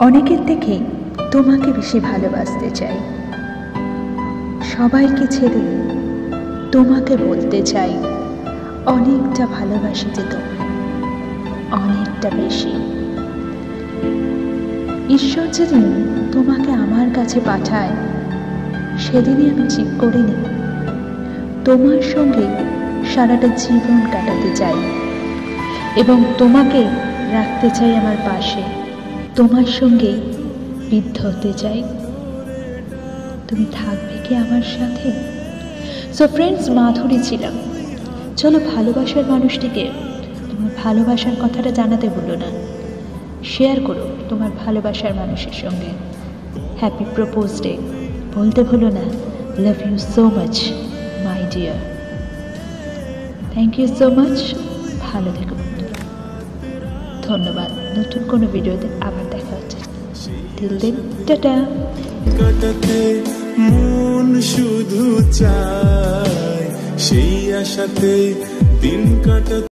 অনেকের থেকে তোমাকে বেশি ভালোবাসতে চাই, সবাইকে ছেড়ে তোমাকে বলতে চাই অনেকটা ভালোবাসি যে তোমায়, অনেকটা বেশি। ঈশ্বর যেদিন তোমাকে আমার কাছে পাঠায় সেদিনই আমি ঠিক করিনি তোমার সঙ্গে সারাটা জীবন কাটাতে চাই এবং তোমাকে রাখতে চাই আমার পাশে, তোমার সঙ্গে বিদ্ধ হতে চাই। তুমি থাকবে কি আমার সাথে? সো ফ্রেন্ডস, মাধুরী ছিলাম। চলো ভালোবাসার মানুষটিকে তোমার ভালোবাসার কথাটা জানাতে ভুলো না, শেয়ার করো তোমার ভালোবাসার মানুষের সঙ্গে। হ্যাপি প্রপোজ ডে বলতে ভুলো না। Love you so much my dear. Thank you so much. ভালো থেকো বন্ধুরা, ধন্যবাদ। নতুন কোনো ভিডিওতে আবার দেখা হচ্ছে। Till then, tata. কাটাতে মন শুধু চায়, সেই আশাতে দিন কাটাতে